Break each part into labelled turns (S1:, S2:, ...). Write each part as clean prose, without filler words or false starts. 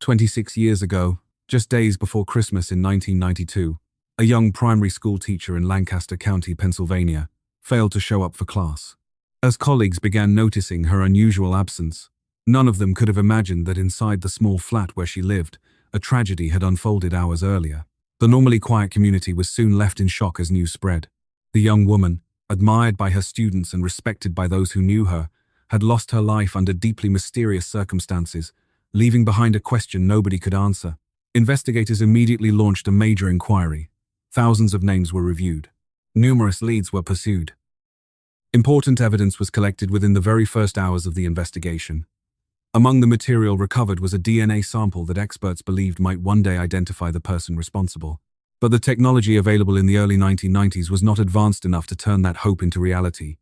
S1: 26 years ago, just days before Christmas in 1992, a young primary school teacher in Lancaster County, Pennsylvania, failed to show up for class. As colleagues began noticing her unusual absence, none of them could have imagined that inside the small flat where she lived, a tragedy had unfolded hours earlier. The normally quiet community was soon left in shock as news spread. The young woman, admired by her students and respected by those who knew her, had lost her life under deeply mysterious circumstances, leaving behind a question nobody could answer. Investigators immediately launched a major inquiry. Thousands of names were reviewed. Numerous leads were pursued. Important evidence was collected within the very first hours of the investigation. Among the material recovered was a DNA sample that experts believed might one day identify the person responsible. But the technology available in the early 1990s was not advanced enough to turn that hope into reality.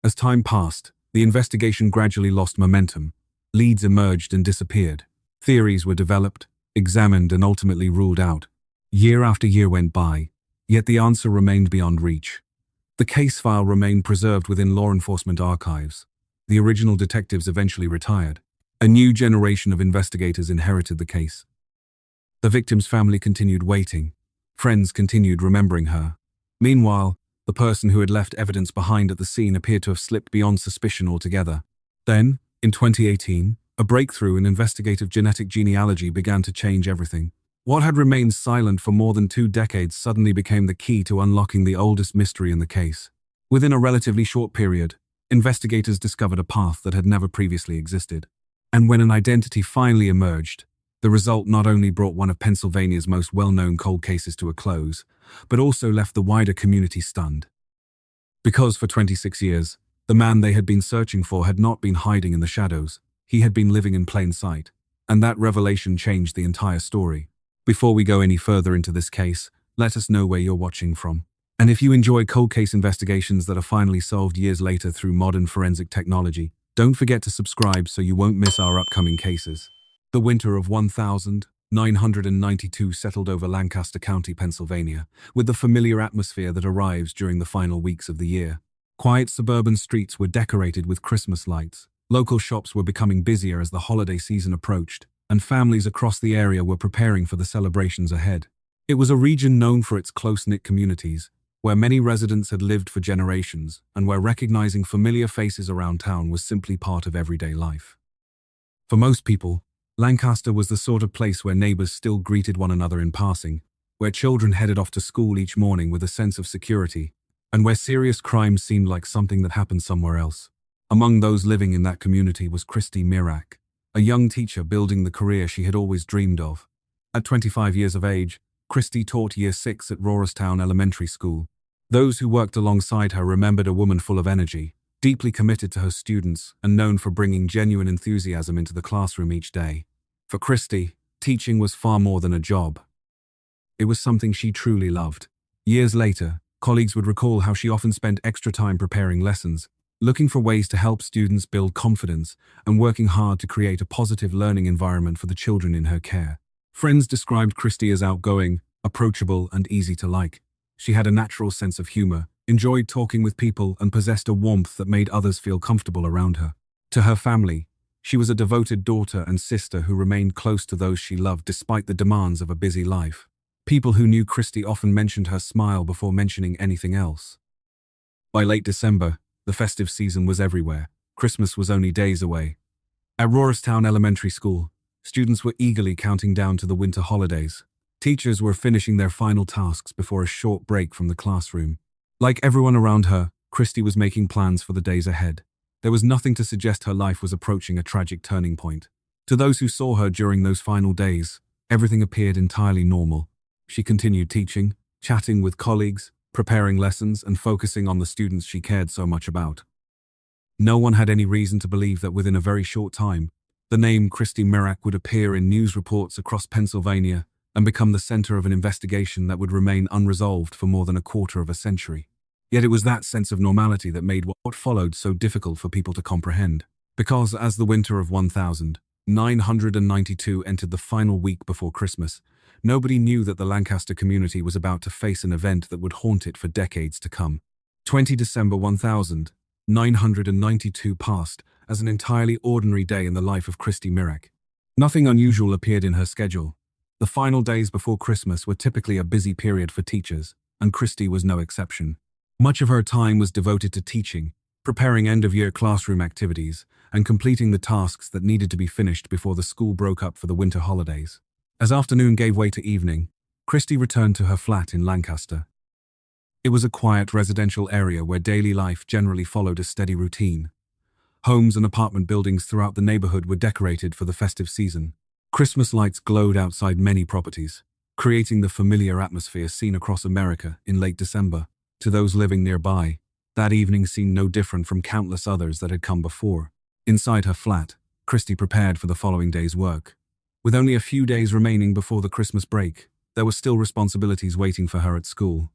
S1: As time passed, the investigation gradually lost momentum. Leads emerged and disappeared. Theories were developed, examined, and ultimately ruled out. Year after year went by, yet the answer remained beyond reach. The case file remained preserved within law enforcement archives. The original detectives eventually retired. A new generation of investigators inherited the case. The victim's family continued waiting. Friends continued remembering her. Meanwhile, the person who had left evidence behind at the scene appeared to have slipped beyond suspicion altogether. Then, in 2018, a breakthrough in investigative genetic genealogy began to change everything. What had remained silent for more than 2 decades suddenly became the key to unlocking the oldest mystery in the case. Within a relatively short period, investigators discovered a path that had never previously existed. And when an identity finally emerged, the result not only brought one of Pennsylvania's most well-known cold cases to a close, but also left the wider community stunned. Because for 26 years, the man they had been searching for had not been hiding in the shadows. He had been living in plain sight, and that revelation changed the entire story. Before we go any further into this case, let us know where you're watching from. And if you enjoy cold case investigations that are finally solved years later through modern forensic technology, don't forget to subscribe so you won't miss our upcoming cases. The winter of 1992 settled over Lancaster County, Pennsylvania, with the familiar atmosphere that arrives during the final weeks of the year. Quiet suburban streets were decorated with Christmas lights. Local shops were becoming busier as the holiday season approached, and families across the area were preparing for the celebrations ahead. It was a region known for its close-knit communities, where many residents had lived for generations, and where recognizing familiar faces around town was simply part of everyday life. For most people, Lancaster was the sort of place where neighbors still greeted one another in passing, where children headed off to school each morning with a sense of security, and where serious crime seemed like something that happened somewhere else. Among those living in that community was Christy Mirak, a young teacher building the career she had always dreamed of. At 25 years of age, Christy taught Year 6 at Rorastown Elementary School. Those who worked alongside her remembered a woman full of energy, deeply committed to her students, and known for bringing genuine enthusiasm into the classroom each day. For Christy, teaching was far more than a job. It was something she truly loved. Years later, colleagues would recall how she often spent extra time preparing lessons, looking for ways to help students build confidence, and working hard to create a positive learning environment for the children in her care. Friends described Christy as outgoing, approachable, and easy to like. She had a natural sense of humor, enjoyed talking with people, and possessed a warmth that made others feel comfortable around her. To her family, she was a devoted daughter and sister who remained close to those she loved despite the demands of a busy life. People who knew Christy often mentioned her smile before mentioning anything else. By late December, the festive season was everywhere. Christmas was only days away. At Rorastown Elementary School, students were eagerly counting down to the winter holidays. Teachers were finishing their final tasks before a short break from the classroom. Like everyone around her, Christy was making plans for the days ahead. There was nothing to suggest her life was approaching a tragic turning point. To those who saw her during those final days, everything appeared entirely normal. She continued teaching, chatting with colleagues, preparing lessons, and focusing on the students she cared so much about. No one had any reason to believe that within a very short time, the name Christy Mirak would appear in news reports across Pennsylvania and become the center of an investigation that would remain unresolved for more than a quarter of a century. Yet it was that sense of normality that made what followed so difficult for people to comprehend. Because as the winter of 1992 entered the final week before Christmas, nobody knew that the Lancaster community was about to face an event that would haunt it for decades to come. 20 December 1992 passed as an entirely ordinary day in the life of Christy Mirak. Nothing unusual appeared in her schedule. The final days before Christmas were typically a busy period for teachers, and Christy was no exception. Much of her time was devoted to teaching, preparing end-of-year classroom activities, and completing the tasks that needed to be finished before the school broke up for the winter holidays. As afternoon gave way to evening, Christy returned to her flat in Lancaster. It was a quiet residential area where daily life generally followed a steady routine. Homes and apartment buildings throughout the neighborhood were decorated for the festive season. Christmas lights glowed outside many properties, creating the familiar atmosphere seen across America in late December. To those living nearby, that evening seemed no different from countless others that had come before. Inside her flat, Christy prepared for the following day's work. With only a few days remaining before the Christmas break, there were still responsibilities waiting for her at school.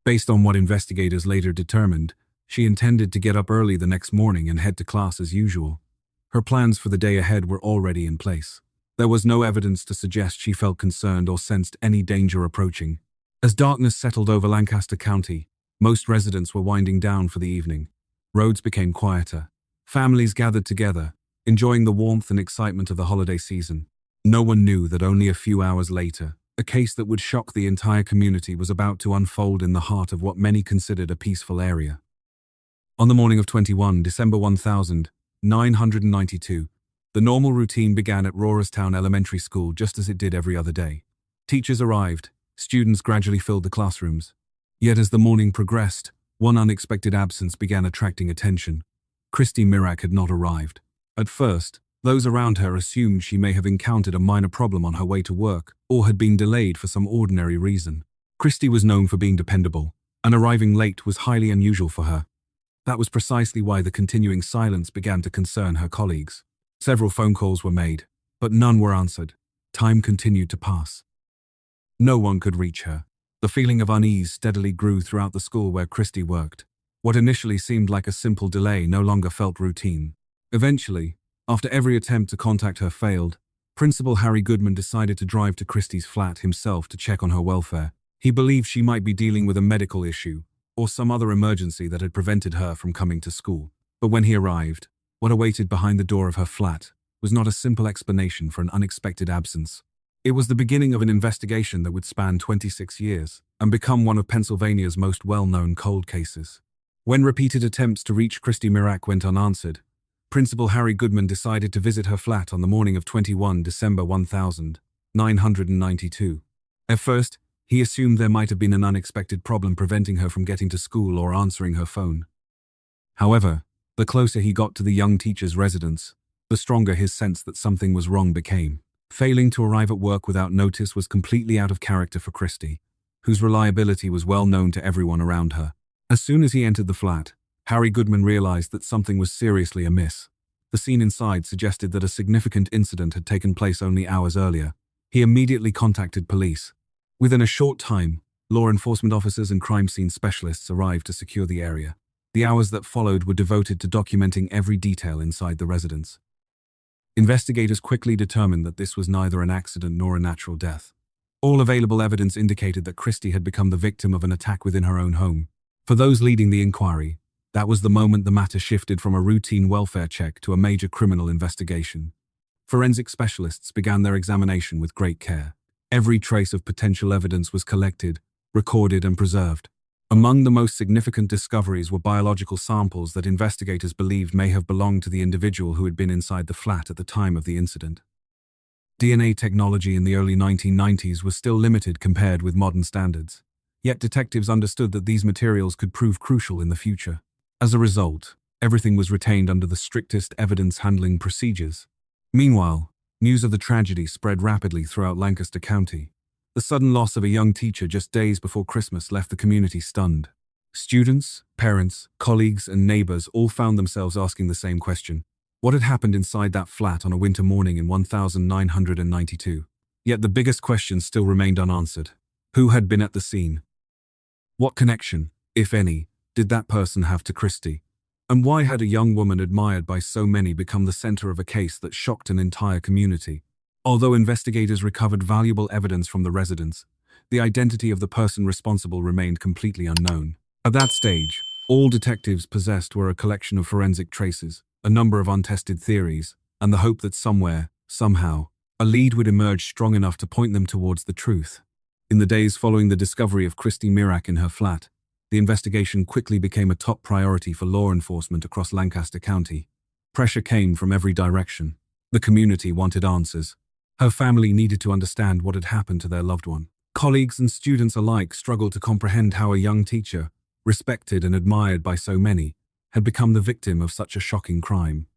S1: Based on what investigators later determined, she intended to get up early the next morning and head to class as usual. Her plans for the day ahead were already in place. There was no evidence to suggest she felt concerned or sensed any danger approaching. As darkness settled over Lancaster County, most residents were winding down for the evening. Roads became quieter. Families gathered together, enjoying the warmth and excitement of the holiday season. No one knew that only a few hours later, a case that would shock the entire community was about to unfold in the heart of what many considered a peaceful area. On the morning of December 1992, the normal routine began at Rorastown Elementary School just as it did every other day. Teachers arrived, students gradually filled the classrooms. Yet as the morning progressed, one unexpected absence began attracting attention. Christy Mirak had not arrived. At first, those around her assumed she may have encountered a minor problem on her way to work or had been delayed for some ordinary reason. Christy was known for being dependable, and arriving late was highly unusual for her. That was precisely why the continuing silence began to concern her colleagues. Several phone calls were made, but none were answered. Time continued to pass. No one could reach her. The feeling of unease steadily grew throughout the school where Christy worked. What initially seemed like a simple delay no longer felt routine. Eventually, after every attempt to contact her failed, Principal Harry Goodman decided to drive to Christy's flat himself to check on her welfare. He believed she might be dealing with a medical issue or some other emergency that had prevented her from coming to school. But when he arrived, what awaited behind the door of her flat was not a simple explanation for an unexpected absence. It was the beginning of an investigation that would span 26 years and become one of Pennsylvania's most well-known cold cases. When repeated attempts to reach Christy Mirak went unanswered, Principal Harry Goodman decided to visit her flat on the morning of December 1992. At first, he assumed there might have been an unexpected problem preventing her from getting to school or answering her phone. However, the closer he got to the young teacher's residence, the stronger his sense that something was wrong became. Failing to arrive at work without notice was completely out of character for Christy, whose reliability was well known to everyone around her. As soon as he entered the flat, Harry Goodman realized that something was seriously amiss. The scene inside suggested that a significant incident had taken place only hours earlier. He immediately contacted police. Within a short time, law enforcement officers and crime scene specialists arrived to secure the area. The hours that followed were devoted to documenting every detail inside the residence. Investigators quickly determined that this was neither an accident nor a natural death. All available evidence indicated that Christy had become the victim of an attack within her own home. For those leading the inquiry, that was the moment the matter shifted from a routine welfare check to a major criminal investigation. Forensic specialists began their examination with great care. Every trace of potential evidence was collected, recorded, and preserved. Among the most significant discoveries were biological samples that investigators believed may have belonged to the individual who had been inside the flat at the time of the incident. DNA technology in the early 1990s was still limited compared with modern standards, yet detectives understood that these materials could prove crucial in the future. As a result, everything was retained under the strictest evidence handling procedures. Meanwhile, news of the tragedy spread rapidly throughout Lancaster County. The sudden loss of a young teacher just days before Christmas left the community stunned. Students, parents, colleagues, and neighbors all found themselves asking the same question. What had happened inside that flat on a winter morning in 1992? Yet the biggest question still remained unanswered. Who had been at the scene? What connection, if any, did that person have to Christy? And why had a young woman admired by so many become the center of a case that shocked an entire community? Although investigators recovered valuable evidence from the residence, the identity of the person responsible remained completely unknown. At that stage, all detectives possessed were a collection of forensic traces, a number of untested theories, and the hope that somewhere, Somehow, a lead would emerge strong enough to point them towards the truth. In the days following the discovery of Christy Mirak in her flat, the investigation quickly became a top priority for law enforcement across Lancaster County. Pressure came from every direction. The community wanted answers. Her family needed to understand what had happened to their loved one. Colleagues and students alike struggled to comprehend how a young teacher, respected and admired by so many, had become the victim of such a shocking crime.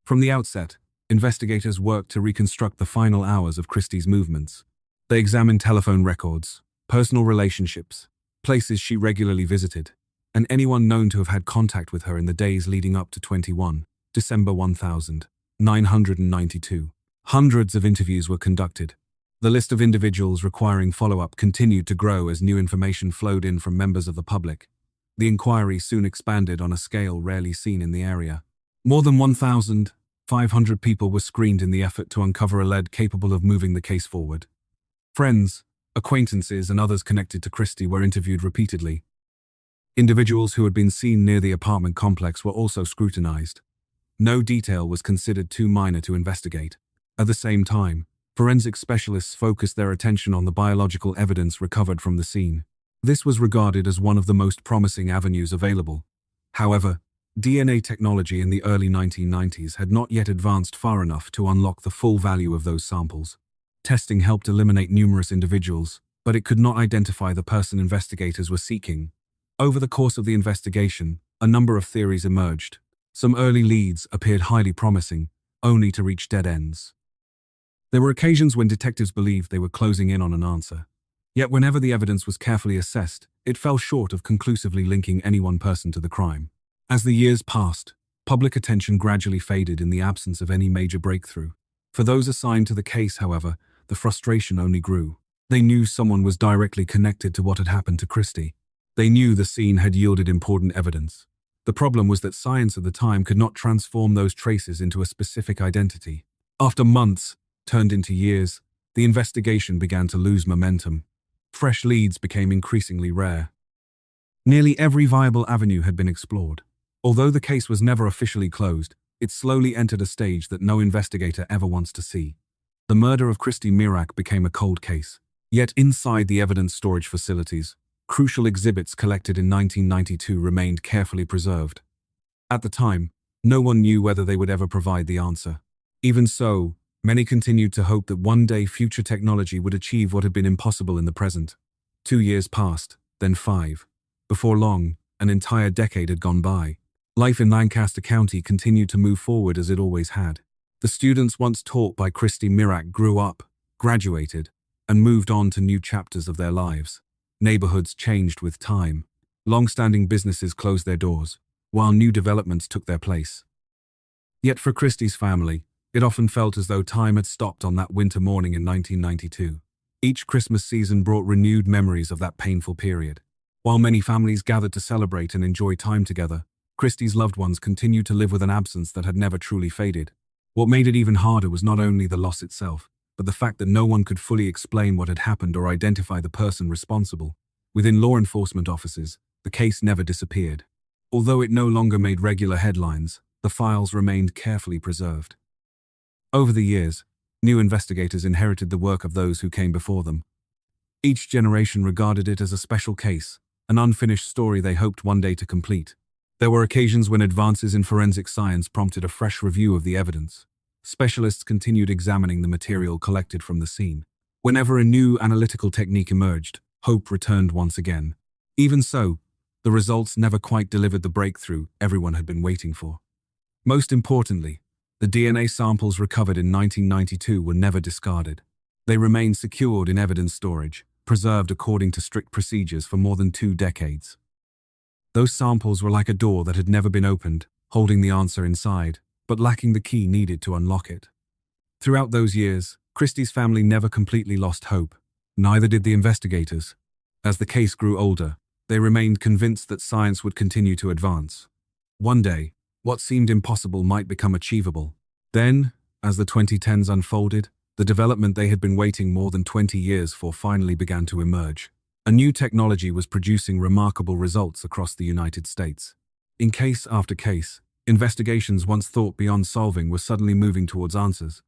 S1: From the outset, investigators worked to reconstruct the final hours of Christie's movements. They examined telephone records, personal relationships, places she regularly visited, and anyone known to have had contact with her in the days leading up to December 1992. Hundreds of interviews were conducted. The list of individuals requiring follow-up continued to grow as new information flowed in from members of the public. The inquiry soon expanded on a scale rarely seen in the area. More than 1,500 people were screened in the effort to uncover a lead capable of moving the case forward. Friends, acquaintances, and others connected to Christie were interviewed repeatedly. Individuals who had been seen near the apartment complex were also scrutinized. No detail was considered too minor to investigate. At the same time, forensic specialists focused their attention on the biological evidence recovered from the scene. This was regarded as one of the most promising avenues available. However, DNA technology in the early 1990s had not yet advanced far enough to unlock the full value of those samples. Testing helped eliminate numerous individuals, but it could not identify the person investigators were seeking. Over the course of the investigation, a number of theories emerged. Some early leads appeared highly promising, only to reach dead ends. There were occasions when detectives believed they were closing in on an answer. Yet whenever the evidence was carefully assessed, it fell short of conclusively linking any one person to the crime. As the years passed, public attention gradually faded in the absence of any major breakthrough. For those assigned to the case, however, the frustration only grew. They knew someone was directly connected to what had happened to Christie. They knew the scene had yielded important evidence. The problem was that science at the time could not transform those traces into a specific identity. After months turned into years, the investigation began to lose momentum. Fresh leads became increasingly rare. Nearly every viable avenue had been explored. Although the case was never officially closed, it slowly entered a stage that no investigator ever wants to see. The murder of Christy Mirak became a cold case. Yet inside the evidence storage facilities, crucial exhibits collected in 1992 remained carefully preserved. At the time, no one knew whether they would ever provide the answer. Even so, many continued to hope that one day future technology would achieve what had been impossible in the present. 2 years passed, then 5. Before long, an entire decade had gone by. Life in Lancaster County continued to move forward as it always had. The students once taught by Christy Mirak grew up, graduated, and moved on to new chapters of their lives. Neighborhoods changed with time. Long-standing businesses closed their doors, while new developments took their place. Yet for Christie's family, it often felt as though time had stopped on that winter morning in 1992. Each Christmas season brought renewed memories of that painful period. While many families gathered to celebrate and enjoy time together, Christie's loved ones continued to live with an absence that had never truly faded. What made it even harder was not only the loss itself, but the fact that no one could fully explain what had happened or identify the person responsible. Within law enforcement offices, the case never disappeared. Although it no longer made regular headlines, the files remained carefully preserved. Over the years, new investigators inherited the work of those who came before them. Each generation regarded it as a special case, an unfinished story they hoped one day to complete. There were occasions when advances in forensic science prompted a fresh review of the evidence. Specialists continued examining the material collected from the scene. Whenever a new analytical technique emerged, hope returned once again. Even so, the results never quite delivered the breakthrough everyone had been waiting for. Most importantly, the DNA samples recovered in 1992 were never discarded. They remained secured in evidence storage, preserved according to strict procedures for more than 2 decades. Those samples were like a door that had never been opened, holding the answer inside, but lacking the key needed to unlock it. Throughout those years, Christie's family never completely lost hope. Neither did the investigators. As the case grew older, they remained convinced that science would continue to advance. One day, what seemed impossible might become achievable. Then, as the 2010s unfolded, the development they had been waiting more than 20 years for finally began to emerge. A new technology was producing remarkable results across the United States. In case after case, investigations once thought beyond solving were suddenly moving towards answers.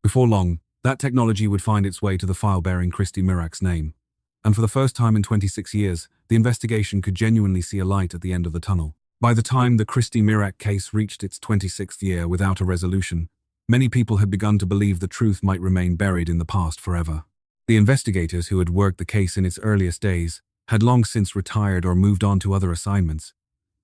S1: Before long, that technology would find its way to the file bearing Christy Mirak's name. And for the first time in 26 years, the investigation could genuinely see a light at the end of the tunnel. By the time the Christy Mirak case reached its 26th year without a resolution, many people had begun to believe the truth might remain buried in the past forever. The investigators who had worked the case in its earliest days had long since retired or moved on to other assignments.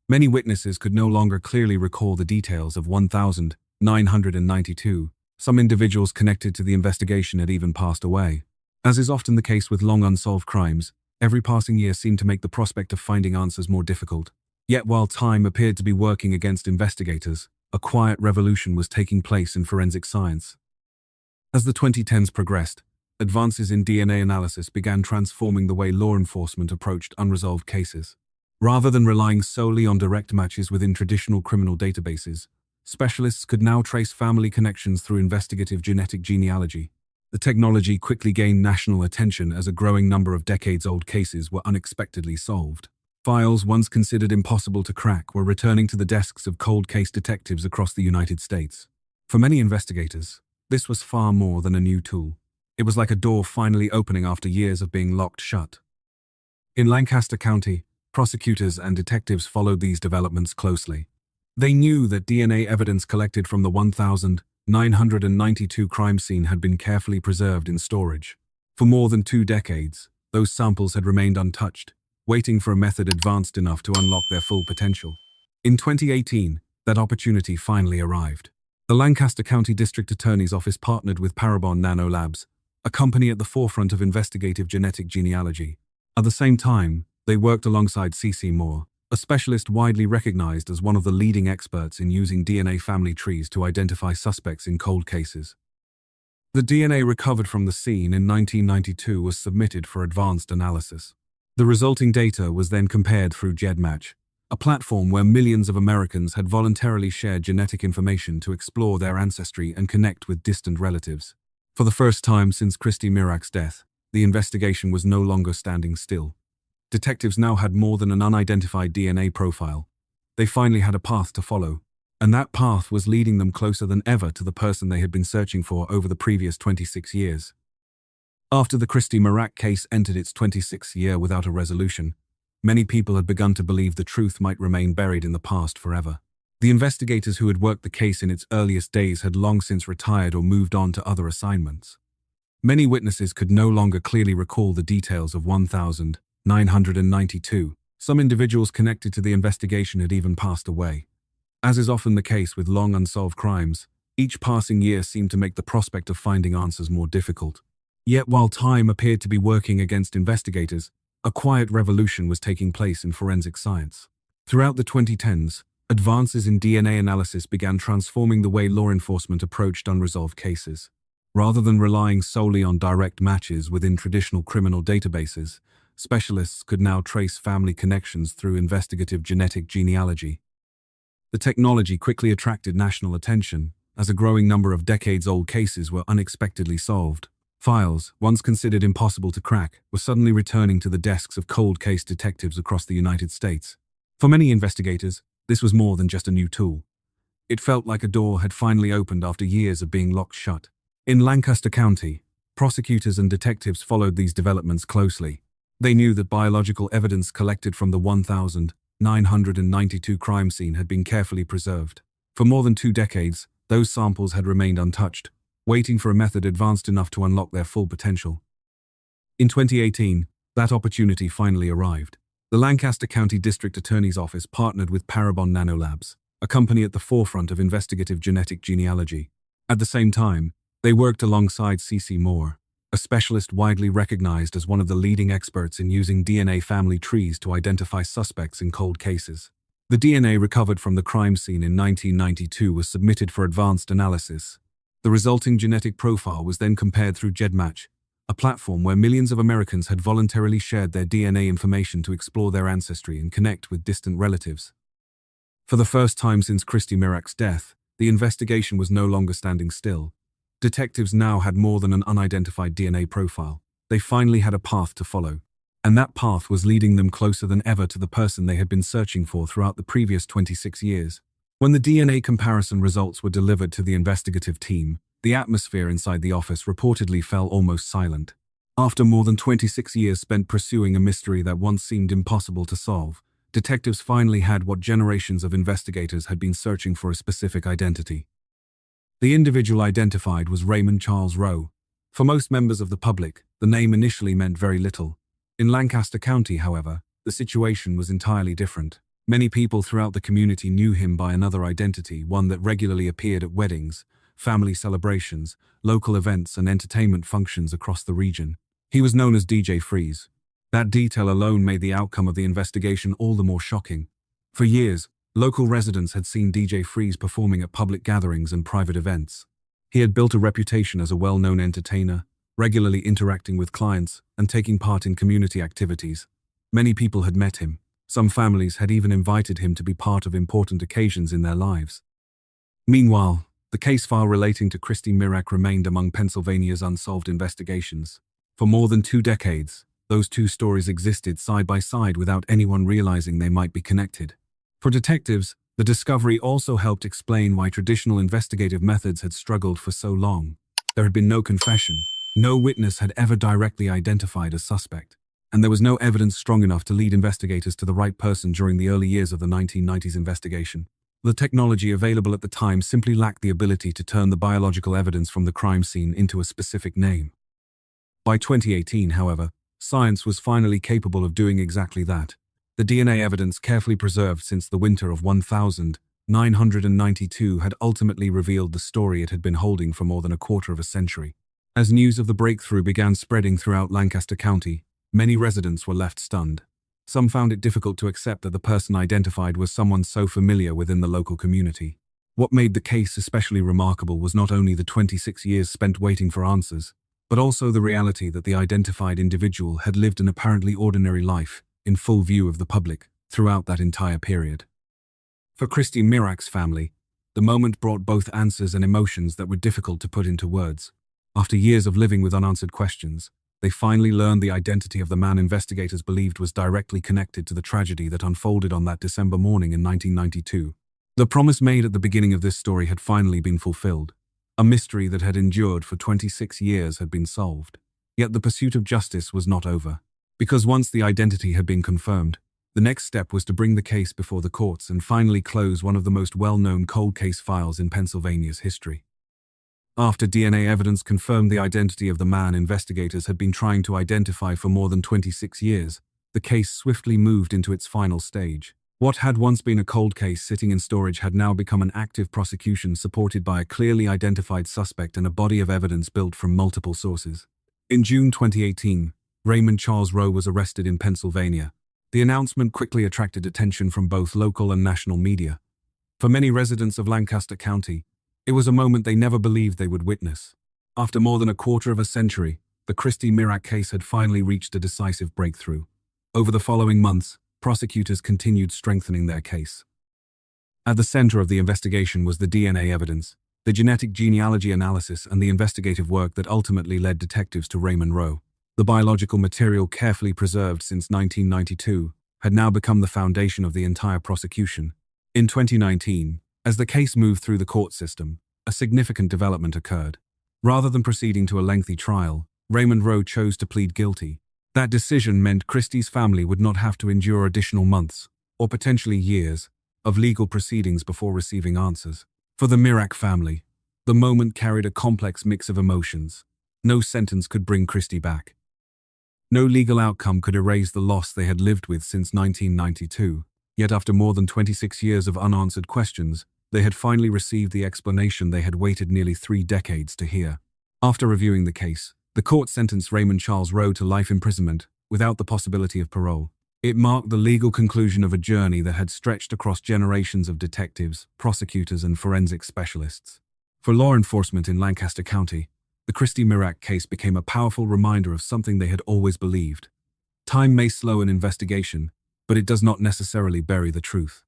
S1: Many witnesses could no longer clearly recall the details of 1,992. Some individuals connected to the investigation had even passed away. As is often the case with long unsolved crimes, every passing year seemed to make the prospect of finding answers more difficult. Yet while time appeared to be working against investigators, a quiet revolution was taking place in forensic science. As the 2010s progressed, advances in DNA analysis began transforming the way law enforcement approached unresolved cases. Rather than relying solely on direct matches within traditional criminal databases, specialists could now trace family connections through investigative genetic genealogy. The technology quickly gained national attention as a growing number of decades-old cases were unexpectedly solved. Files once considered impossible to crack were returning to the desks of cold case detectives across the United States. For many investigators, this was far more than a new tool. It was like a door finally opening after years of being locked shut. In Lancaster County, prosecutors and detectives followed these developments closely. They knew that DNA evidence collected from the 1,992 crime scene had been carefully preserved in storage. For more than 2 decades, those samples had remained untouched, waiting for a method advanced enough to unlock their full potential. In 2018, that opportunity finally arrived. The Lancaster County District Attorney's Office partnered with Parabon Nanolabs, a company at the forefront of investigative genetic genealogy. At the same time, they worked alongside C.C. Moore, a specialist widely recognized as one of the leading experts in using DNA family trees to identify suspects in cold cases. The DNA recovered from the scene in 1992 was submitted for advanced analysis. The resulting data was then compared through GEDmatch, a platform where millions of Americans had voluntarily shared genetic information to explore their ancestry and connect with distant relatives. For the first time since Christy Mirak's death, the investigation was no longer standing still. Detectives now had more than an unidentified DNA profile. They finally had a path to follow, and that path was leading them closer than ever to the person they had been searching for over the previous 26 years. After the Christy Mirak case entered its 26th year without a resolution, many people had begun to believe the truth might remain buried in the past forever. The investigators who had worked the case in its earliest days had long since retired or moved on to other assignments. Many witnesses could no longer clearly recall the details of 1,992. Some individuals connected to the investigation had even passed away. As is often the case with long unsolved crimes, each passing year seemed to make the prospect of finding answers more difficult. Yet while time appeared to be working against investigators, a quiet revolution was taking place in forensic science. Throughout the 2010s, advances in DNA analysis began transforming the way law enforcement approached unresolved cases. Rather than relying solely on direct matches within traditional criminal databases, specialists could now trace family connections through investigative genetic genealogy. The technology quickly attracted national attention, as a growing number of decades-old cases were unexpectedly solved. Files, once considered impossible to crack, were suddenly returning to the desks of cold case detectives across the United States. For many investigators, this was more than just a new tool. It felt like a door had finally opened after years of being locked shut. In Lancaster County, prosecutors and detectives followed these developments closely. They knew that biological evidence collected from the 1,992 crime scene had been carefully preserved. For more than 2 decades, those samples had remained untouched, waiting for a method advanced enough to unlock their full potential. In 2018, that opportunity finally arrived. The Lancaster County District Attorney's Office partnered with Parabon Nanolabs, a company at the forefront of investigative genetic genealogy. At the same time, they worked alongside C.C. Moore, a specialist widely recognized as one of the leading experts in using DNA family trees to identify suspects in cold cases. The DNA recovered from the crime scene in 1992 was submitted for advanced analysis. The resulting genetic profile was then compared through GEDmatch, a platform where millions of Americans had voluntarily shared their DNA information to explore their ancestry and connect with distant relatives. For the first time since Christy Mirak's death, the investigation was no longer standing still. Detectives now had more than an unidentified DNA profile. They finally had a path to follow, and that path was leading them closer than ever to the person they had been searching for throughout the previous 26 years. When the DNA comparison results were delivered to the investigative team, the atmosphere inside the office reportedly fell almost silent. After more than 26 years spent pursuing a mystery that once seemed impossible to solve, detectives finally had what generations of investigators had been searching for: a specific identity. The individual identified was Raymond Charles Rowe. For most members of the public, the name initially meant very little. In Lancaster County, however, the situation was entirely different. Many people throughout the community knew him by another identity, one that regularly appeared at weddings, family celebrations, local events, and entertainment functions across the region. He was known as DJ Freeze. That detail alone made the outcome of the investigation all the more shocking. For years, local residents had seen DJ Freeze performing at public gatherings and private events. He had built a reputation as a well-known entertainer, regularly interacting with clients and taking part in community activities. Many people had met him. Some families had even invited him to be part of important occasions in their lives. Meanwhile, the case file relating to Christy Mirak remained among Pennsylvania's unsolved investigations. For more than 2 decades, those two stories existed side by side without anyone realizing they might be connected. For detectives, the discovery also helped explain why traditional investigative methods had struggled for so long. There had been no confession. No witness had ever directly identified a suspect, and there was no evidence strong enough to lead investigators to the right person during the early years of the 1990s investigation. The technology available at the time simply lacked the ability to turn the biological evidence from the crime scene into a specific name. By 2018, however, science was finally capable of doing exactly that. The DNA evidence carefully preserved since the winter of 1992 had ultimately revealed the story it had been holding for more than a quarter of a century. As news of the breakthrough began spreading throughout Lancaster County, many residents were left stunned. Some found it difficult to accept that the person identified was someone so familiar within the local community. What made the case especially remarkable was not only the 26 years spent waiting for answers, but also the reality that the identified individual had lived an apparently ordinary life, in full view of the public, throughout that entire period. For Christy Mirak's family, the moment brought both answers and emotions that were difficult to put into words. After years of living with unanswered questions, they finally learned the identity of the man investigators believed was directly connected to the tragedy that unfolded on that December morning in 1992. The promise made at the beginning of this story had finally been fulfilled. A mystery that had endured for 26 years had been solved. Yet the pursuit of justice was not over. Because once the identity had been confirmed, the next step was to bring the case before the courts and finally close one of the most well-known cold case files in Pennsylvania's history. After DNA evidence confirmed the identity of the man investigators had been trying to identify for more than 26 years, the case swiftly moved into its final stage. What had once been a cold case sitting in storage had now become an active prosecution supported by a clearly identified suspect and a body of evidence built from multiple sources. In June 2018, Raymond Charles Rowe was arrested in Pennsylvania. The announcement quickly attracted attention from both local and national media. For many residents of Lancaster County, it was a moment they never believed they would witness. After more than a quarter of a century, the Christy Mirak case had finally reached a decisive breakthrough. Over the following months, prosecutors continued strengthening their case. At the center of the investigation was the DNA evidence, the genetic genealogy analysis, and the investigative work that ultimately led detectives to Raymond Rowe. The biological material, carefully preserved since 1992, had now become the foundation of the entire prosecution. In 2019, as the case moved through the court system, a significant development occurred. Rather than proceeding to a lengthy trial, Raymond Rowe chose to plead guilty. That decision meant Christy's family would not have to endure additional months, or potentially years, of legal proceedings before receiving answers. For the Mirak family, the moment carried a complex mix of emotions. No sentence could bring Christy back. No legal outcome could erase the loss they had lived with since 1992. Yet after more than 26 years of unanswered questions, they had finally received the explanation they had waited nearly 3 decades to hear. After reviewing the case, the court sentenced Raymond Charles Rowe to life imprisonment, without the possibility of parole. It marked the legal conclusion of a journey that had stretched across generations of detectives, prosecutors, and forensic specialists. For law enforcement in Lancaster County, the Christy Mirak case became a powerful reminder of something they had always believed. Time may slow an investigation, but it does not necessarily bury the truth.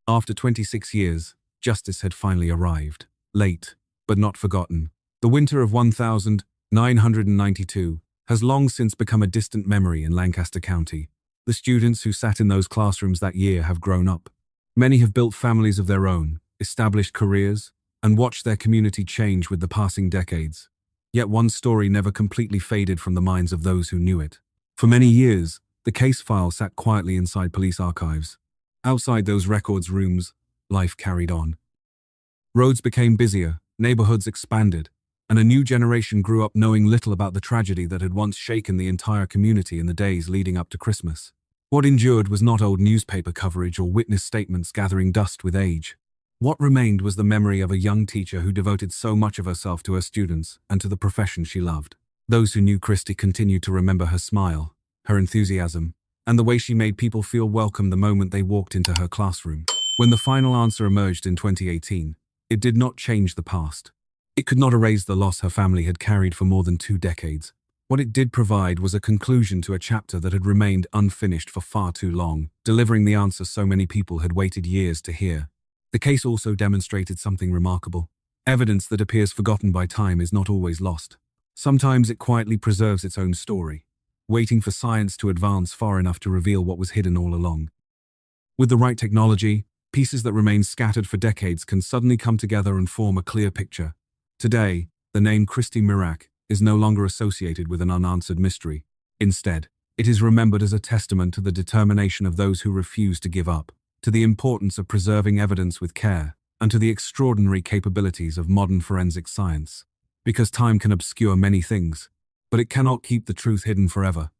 S1: After 26 years, justice had finally arrived. Late, but not forgotten. The winter of 1992 has long since become a distant memory in Lancaster County. The students who sat in those classrooms that year have grown up. Many have built families of their own, established careers, and watched their community change with the passing decades. Yet one story never completely faded from the minds of those who knew it. For many years, the case file sat quietly inside police archives. Outside those records rooms, life carried on. Roads became busier, neighborhoods expanded, and a new generation grew up knowing little about the tragedy that had once shaken the entire community in the days leading up to Christmas. What endured was not old newspaper coverage or witness statements gathering dust with age. What remained was the memory of a young teacher who devoted so much of herself to her students and to the profession she loved. Those who knew Christy continued to remember her smile, her enthusiasm, and the way she made people feel welcome the moment they walked into her classroom. When the final answer emerged in 2018, it did not change the past. It could not erase the loss her family had carried for more than 2 decades. What it did provide was a conclusion to a chapter that had remained unfinished for far too long, delivering the answer so many people had waited years to hear. The case also demonstrated something remarkable. Evidence that appears forgotten by time is not always lost. Sometimes it quietly preserves its own story, waiting for science to advance far enough to reveal what was hidden all along. With the right technology, pieces that remained scattered for decades can suddenly come together and form a clear picture. Today, the name Christy Mirac is no longer associated with an unanswered mystery. Instead, it is remembered as a testament to the determination of those who refuse to give up, to the importance of preserving evidence with care, and to the extraordinary capabilities of modern forensic science. Because time can obscure many things, but it cannot keep the truth hidden forever.